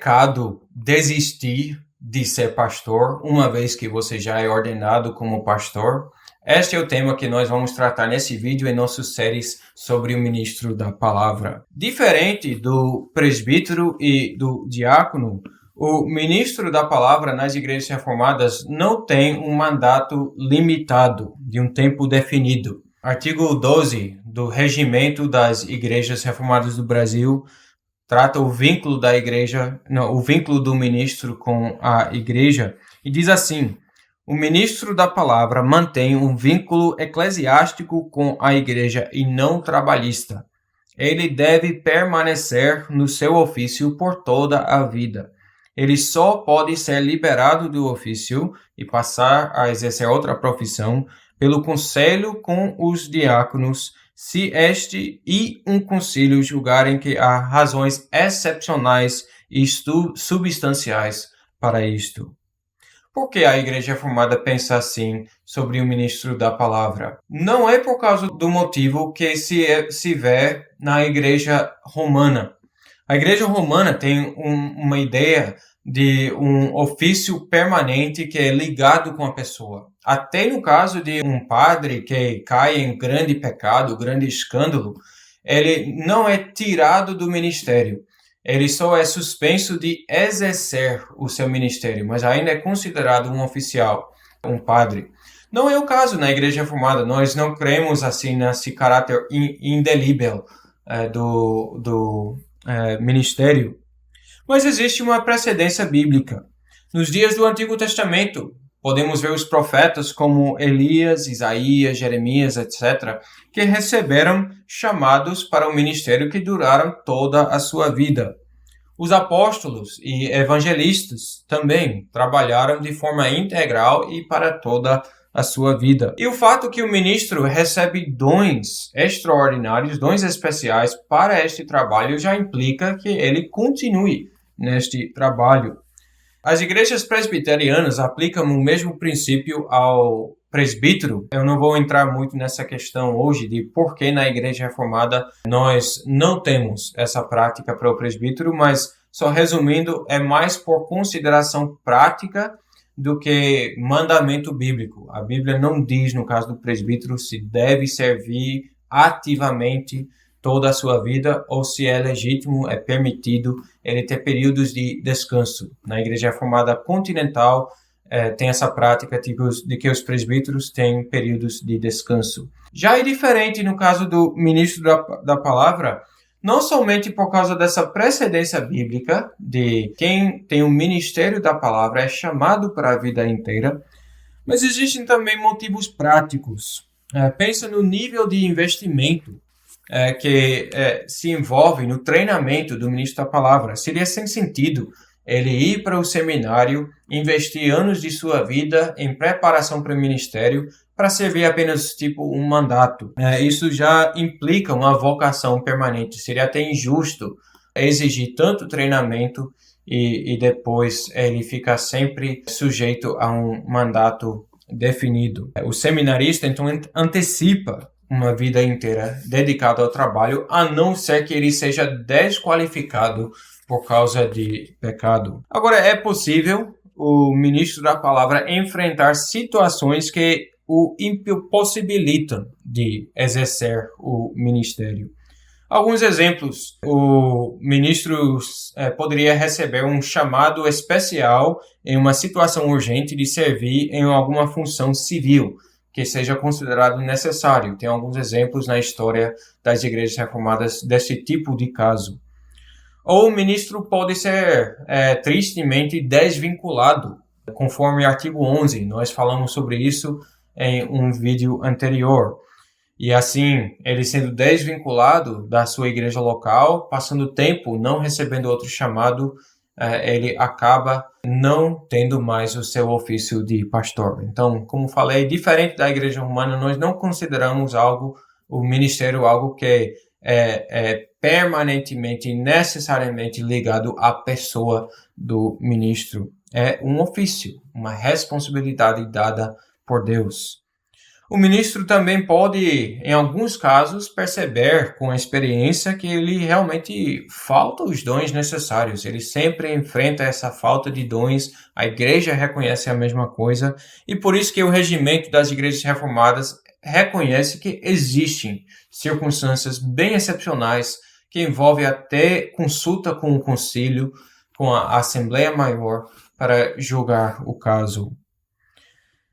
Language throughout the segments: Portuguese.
pecado desistir de ser pastor, uma vez que você já é ordenado como pastor? Este é o tema que nós vamos tratar nesse vídeo em nossas séries sobre o ministro da palavra. Diferente do presbítero e do diácono, o ministro da palavra nas igrejas reformadas não tem um mandato limitado de um tempo definido. Artigo 12 do Regimento das Igrejas Reformadas do Brasil trata o vínculo da igreja, o vínculo do ministro com a igreja, e diz assim: o ministro da palavra mantém um vínculo eclesiástico com a igreja e não trabalhista. Ele deve permanecer no seu ofício por toda a vida. Ele só pode ser liberado do ofício e passar a exercer outra profissão pelo conselho com os diáconos, se este e um concílio julgarem que há razões excepcionais e substanciais para isto. Por que a Igreja Reformada pensa assim sobre o ministro da palavra? Não é por causa do motivo que se vê na Igreja Romana. A Igreja Romana tem uma ideia de um ofício permanente que é ligado com a pessoa. Até no caso de um padre que cai em grande pecado, grande escândalo, ele não é tirado do ministério. Ele só é suspenso de exercer o seu ministério, mas ainda é considerado um oficial, um padre. Não é o caso na Igreja Reformada. Nós não cremos assim nesse caráter indelível do ministério. Mas existe uma precedência bíblica. Nos dias do Antigo Testamento, podemos ver os profetas como Elias, Isaías, Jeremias, etc., que receberam chamados para o ministério que duraram toda a sua vida. Os apóstolos e evangelistas também trabalharam de forma integral e para toda a sua vida. E o fato que o ministro recebe dons extraordinários, dons especiais para este trabalho, já implica que ele continue neste trabalho. As igrejas presbiterianas aplicam o mesmo princípio ao presbítero. Eu não vou entrar muito nessa questão hoje de por que na Igreja Reformada nós não temos essa prática para o presbítero, mas, só resumindo, é mais por consideração prática do que mandamento bíblico. A Bíblia não diz, no caso do presbítero, se deve servir ativamente toda a sua vida ou se é legítimo, é permitido ele ter períodos de descanso. Na Igreja Reformada Continental tem essa prática de que os presbíteros têm períodos de descanso. Já é diferente no caso do ministro da palavra, não somente por causa dessa precedência bíblica de quem tem o ministério da palavra é chamado para a vida inteira, mas existem também motivos práticos. Pensa no nível de investimento que se envolve no treinamento do ministro da palavra. Seria sem sentido ele ir para o seminário, investir anos de sua vida em preparação para o ministério para servir apenas um mandato. Isso já implica uma vocação permanente. Seria até injusto exigir tanto treinamento e depois ele ficar sempre sujeito a um mandato definido. O seminarista, então, antecipa uma vida inteira dedicada ao trabalho, a não ser que ele seja desqualificado por causa de pecado. Agora, é possível o ministro da palavra enfrentar situações que o impossibilitam de exercer o ministério. Alguns exemplos: o ministro poderia receber um chamado especial em uma situação urgente de servir em alguma função civil que seja considerado necessário. Tem alguns exemplos na história das igrejas reformadas desse tipo de caso. Ou o ministro pode ser tristemente desvinculado, conforme artigo 11. Nós falamos sobre isso em um vídeo anterior. E assim, ele sendo desvinculado da sua igreja local, passando tempo não recebendo outro chamado, ele acaba não tendo mais o seu ofício de pastor. Então, como falei, diferente da Igreja Romana, nós não consideramos o ministério algo que é permanentemente, necessariamente ligado à pessoa do ministro. É um ofício, uma responsabilidade dada por Deus. O ministro também pode, em alguns casos, perceber com a experiência que ele realmente falta os dons necessários. Ele sempre enfrenta essa falta de dons. A igreja reconhece a mesma coisa e por isso que o regimento das igrejas reformadas reconhece que existem circunstâncias bem excepcionais que envolvem até consulta com o concílio, com a Assembleia Maior para julgar o caso.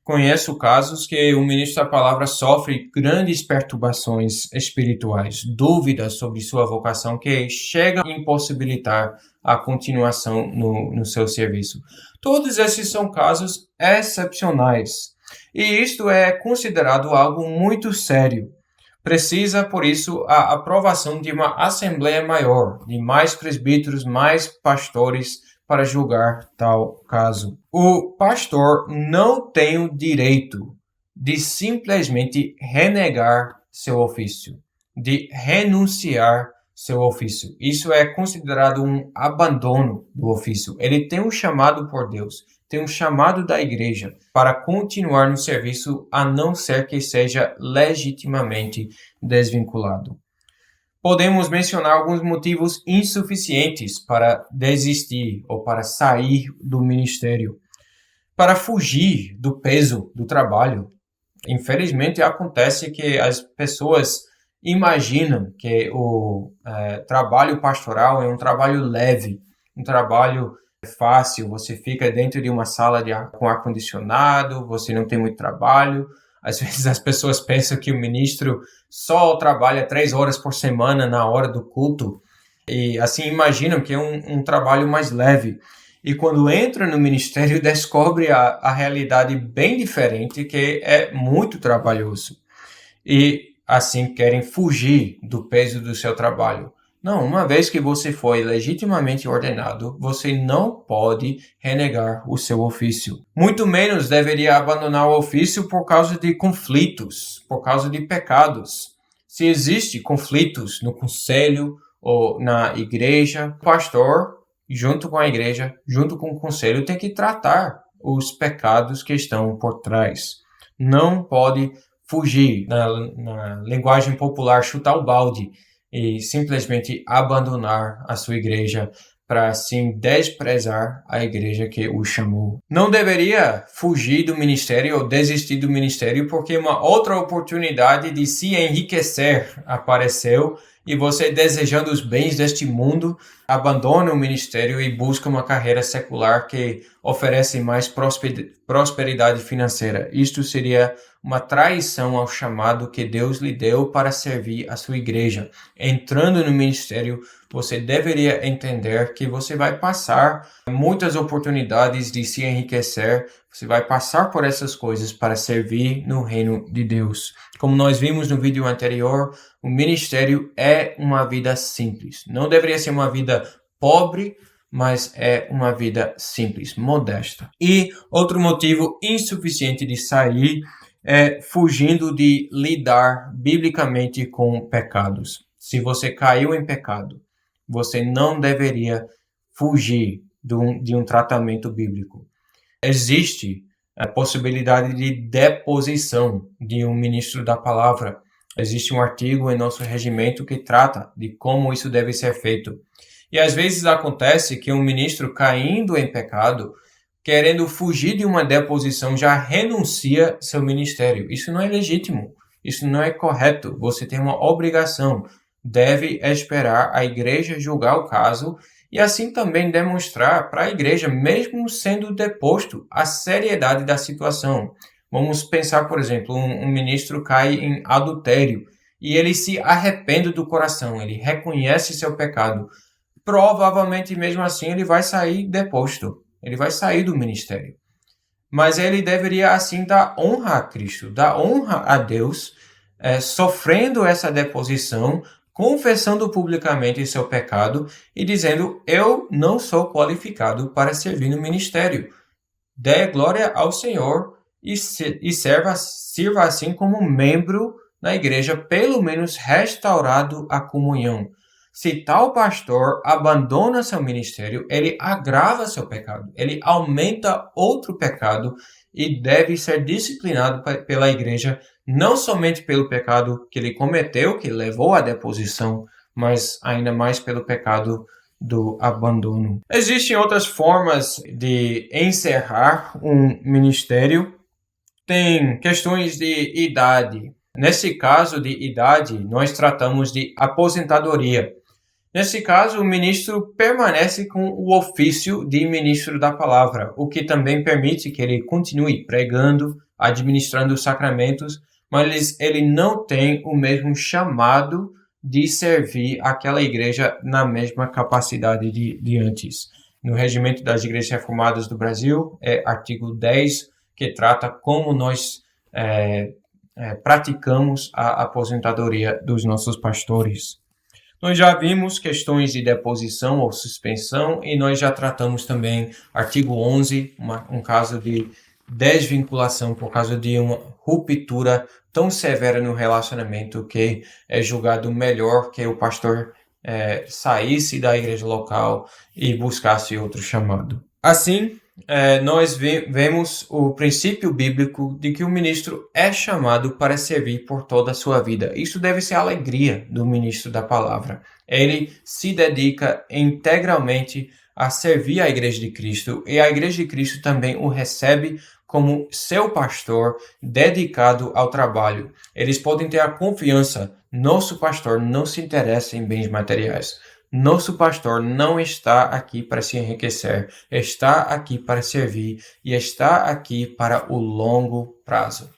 Conheço casos que o ministro da palavra sofre grandes perturbações espirituais, dúvidas sobre sua vocação que chegam a impossibilitar a continuação no seu serviço. Todos esses são casos excepcionais e isto é considerado algo muito sério. Precisa, por isso, a aprovação de uma Assembleia Maior, de mais presbíteros, mais pastores, para julgar tal caso. O pastor não tem o direito de simplesmente renegar seu ofício, de renunciar seu ofício. Isso é considerado um abandono do ofício. Ele tem um chamado por Deus, tem um chamado da igreja para continuar no serviço, a não ser que seja legitimamente desvinculado. Podemos mencionar alguns motivos insuficientes para desistir ou para sair do ministério. Para fugir do peso do trabalho. Infelizmente, acontece que as pessoas imaginam que o trabalho pastoral é um trabalho leve, um trabalho fácil. Você fica dentro de uma sala com ar-condicionado, você não tem muito trabalho. Às vezes as pessoas pensam que o ministro só trabalha 3 horas por semana na hora do culto e assim imaginam que é um trabalho mais leve. E quando entra no ministério, descobre a realidade bem diferente, que é muito trabalhoso. E assim querem fugir do peso do seu trabalho. Não, uma vez que você foi legitimamente ordenado, você não pode renegar o seu ofício. Muito menos deveria abandonar o ofício por causa de conflitos, por causa de pecados. Se existem conflitos no conselho ou na igreja, o pastor, junto com a igreja, junto com o conselho, tem que tratar os pecados que estão por trás. Não pode fugir, na linguagem popular, chutar o balde e simplesmente abandonar a sua igreja para assim desprezar a igreja que o chamou. Não deveria fugir do ministério ou desistir do ministério porque uma outra oportunidade de se enriquecer apareceu e você, desejando os bens deste mundo, abandona o ministério e busca uma carreira secular que oferece mais prosperidade financeira. Isto seria uma traição ao chamado que Deus lhe deu para servir a sua igreja. Entrando no ministério, você deveria entender que você vai passar muitas oportunidades de se enriquecer, você vai passar por essas coisas para servir no reino de Deus. Como nós vimos no vídeo anterior, o ministério é uma vida simples. Não deveria ser uma vida pobre, mas é uma vida simples, modesta. E outro motivo insuficiente de sair é fugindo de lidar biblicamente com pecados. Se você caiu em pecado, você não deveria fugir de um tratamento bíblico. Existe a possibilidade de deposição de um ministro da palavra. Existe um artigo em nosso regimento que trata de como isso deve ser feito. E às vezes acontece que um ministro caindo em pecado, querendo fugir de uma deposição, já renuncia seu ministério. Isso não é legítimo. Isso não é correto. Você tem uma obrigação. Deve esperar a igreja julgar o caso e assim também demonstrar para a igreja, mesmo sendo deposto, a seriedade da situação. Vamos pensar, por exemplo, um ministro cai em adultério e ele se arrepende do coração, ele reconhece seu pecado. Provavelmente, mesmo assim, ele vai sair deposto, ele vai sair do ministério. Mas ele deveria, assim, dar honra a Cristo, dar honra a Deus, sofrendo essa deposição, confessando publicamente seu pecado e dizendo: eu não sou qualificado para servir no ministério. Dê glória ao Senhor e sirva assim como membro na igreja, pelo menos restaurado a comunhão. Se tal pastor abandona seu ministério, ele agrava seu pecado, ele aumenta outro pecado e deve ser disciplinado pela igreja não somente pelo pecado que ele cometeu, que levou à deposição, mas ainda mais pelo pecado do abandono. Existem outras formas de encerrar um ministério. Tem questões de idade. Nesse caso de idade, nós tratamos de aposentadoria. Nesse caso, o ministro permanece com o ofício de ministro da palavra, o que também permite que ele continue pregando, administrando os sacramentos, mas ele não tem o mesmo chamado de servir aquela igreja na mesma capacidade de antes. No Regimento das Igrejas Reformadas do Brasil, é artigo 10, que trata como nós praticamos a aposentadoria dos nossos pastores. Nós já vimos questões de deposição ou suspensão e nós já tratamos também artigo 11, um caso de desvinculação por causa de uma ruptura tão severa no relacionamento que é julgado melhor que o pastor saísse da igreja local e buscasse outro chamado. Assim, nós vemos o princípio bíblico de que o ministro é chamado para servir por toda a sua vida. Isso deve ser a alegria do ministro da palavra. Ele se dedica integralmente a servir a igreja de Cristo e a igreja de Cristo também o recebe como seu pastor dedicado ao trabalho. Eles podem ter a confiança. Nosso pastor não se interessa em bens materiais. Nosso pastor não está aqui para se enriquecer, está aqui para servir e está aqui para o longo prazo.